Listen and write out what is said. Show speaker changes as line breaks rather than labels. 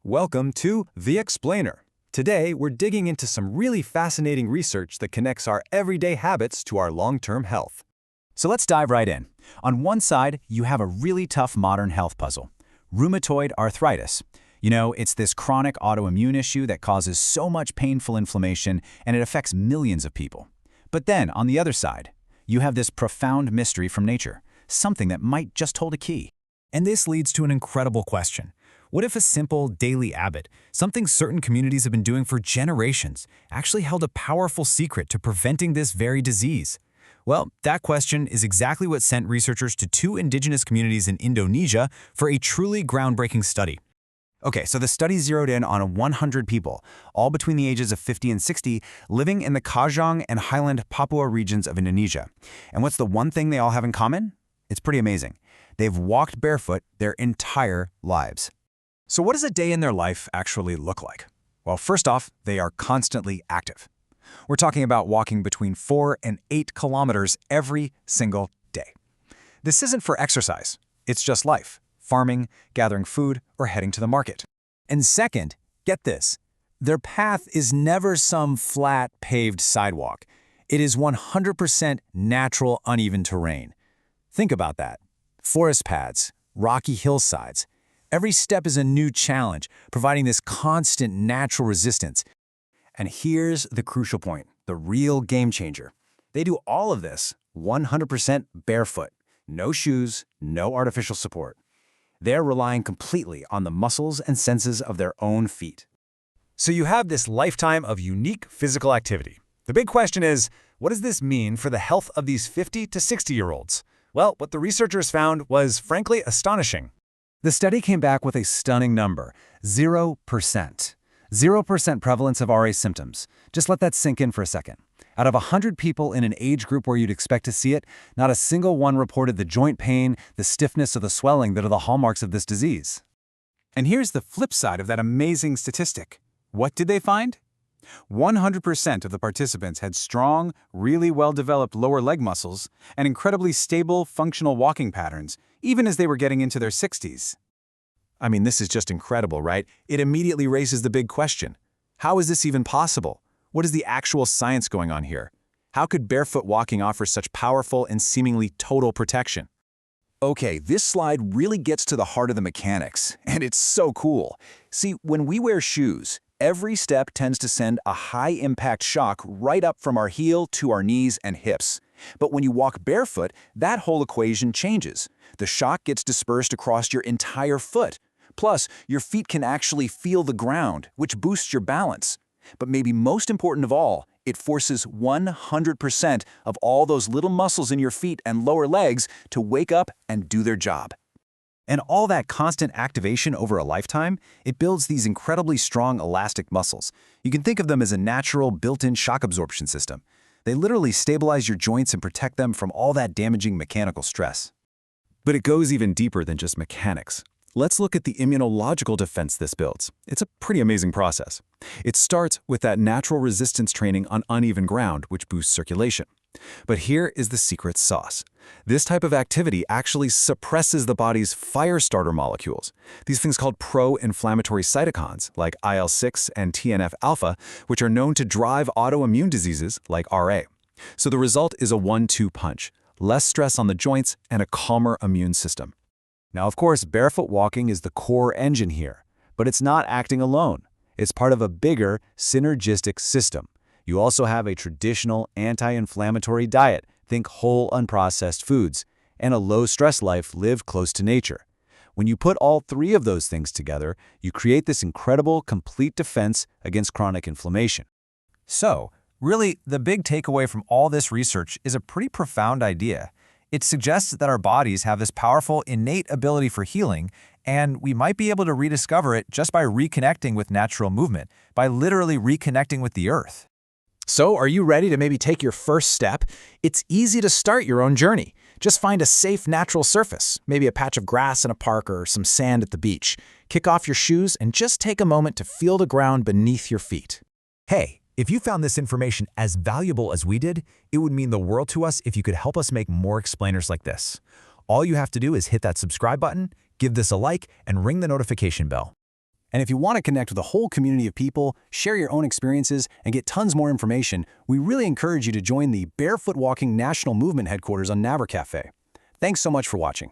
Welcome to The Explainer. Today, we're digging into some really fascinating research that connects our everyday habits to our long-term health.
So let's dive right in. On one side, you have a really tough modern health puzzle, rheumatoid arthritis. It's this chronic autoimmune issue that causes so much painful inflammation, and it affects millions of people. But then, on the other side, you have this profound mystery from nature, something that might just hold a key. And this leads to an incredible question. What if a simple daily habit, something certain communities have been doing for generations, actually held a powerful secret to preventing this very disease? Well, that question is exactly what sent researchers to two indigenous communities in Indonesia for a truly groundbreaking study. Okay, so the study zeroed in on 100 people, all between the ages of 50 and 60, living in the Kajang and highland Papua regions of Indonesia. And what's the one thing they all have in common? It's pretty amazing. They've walked barefoot their entire lives.
So what does a day in their life actually look like? Well, first off, they are constantly active. We're talking about walking between 4 and 8 kilometers every single day. This isn't for exercise. It's just life, farming, gathering food, or heading to the market.
And second, get this, their path is never some flat, paved sidewalk. It is 100% natural, uneven terrain. Think about that. Forest paths, rocky hillsides. Every step is a new challenge, providing this constant natural resistance.
And here's the crucial point, the real game changer. They do all of this 100% barefoot. No shoes, no artificial support. They're relying completely on the muscles and senses of their own feet. So you have this lifetime of unique physical activity. The big question is, what does this mean for the health of these 50 to 60-year-olds? Well, what the researchers found was, frankly, astonishing. The study came back with a stunning number, 0%. 0% prevalence of RA symptoms. Just let that sink in for a second. Out of 100 people in an age group where you'd expect to see it, not a single one reported the joint pain, the stiffness, or the swelling that are the hallmarks of this disease. And here's the flip side of that amazing statistic. What did they find? 100% of the participants had strong, really well-developed lower leg muscles and incredibly stable, functional walking patterns, even as they were getting into their 60s. I mean, this is just incredible, right? It immediately raises the big question. How is this even possible? What is the actual science going on here? How could barefoot walking offer such powerful and seemingly total protection? Okay, this slide really gets to the heart of the mechanics, and it's so cool. See, when we wear shoes, every step tends to send a high-impact shock right up from our heel to our knees and hips. But when you walk barefoot, that whole equation changes. The shock gets dispersed across your entire foot. Plus, your feet can actually feel the ground, which boosts your balance. But maybe most important of all, it forces 100% of all those little muscles in your feet and lower legs to wake up and do their job. And all that constant activation over a lifetime, it builds these incredibly strong elastic muscles. You can think of them as a natural built-in shock absorption system. They literally stabilize your joints and protect them from all that damaging mechanical stress. But it goes even deeper than just mechanics. Let's look at the immunological defense this builds. It's a pretty amazing process. It starts with that natural resistance training on uneven ground, which boosts circulation. But here is the secret sauce. This type of activity actually suppresses the body's fire starter molecules. These things called pro-inflammatory cytokines, like IL-6 and TNF-alpha, which are known to drive autoimmune diseases like RA. So the result is a 1-2 punch, less stress on the joints and a calmer immune system. Now, of course, barefoot walking is the core engine here, but it's not acting alone. It's part of a bigger, synergistic system. You also have a traditional anti-inflammatory diet, think whole unprocessed foods, and a low-stress life lived close to nature. When you put all three of those things together, you create this incredible, complete defense against chronic inflammation.
So, really, the big takeaway from all this research is a pretty profound idea. It suggests that our bodies have this powerful, innate ability for healing, and we might be able to rediscover it just by reconnecting with natural movement, by literally reconnecting with the earth.
So, are you ready to maybe take your first step? It's easy to start your own journey. Just find a safe, natural surface, maybe a patch of grass in a park or some sand at the beach. Kick off your shoes and just take a moment to feel the ground beneath your feet.
Hey, if you found this information as valuable as we did, it would mean the world to us if you could help us make more explainers like this. All you have to do is hit that subscribe button, give this a like, and ring the notification bell.
And if you want to connect with a whole community of people, share your own experiences, and get tons more information, we really encourage you to join the Barefoot Walking National Movement Headquarters on Naver Cafe. Thanks so much for watching.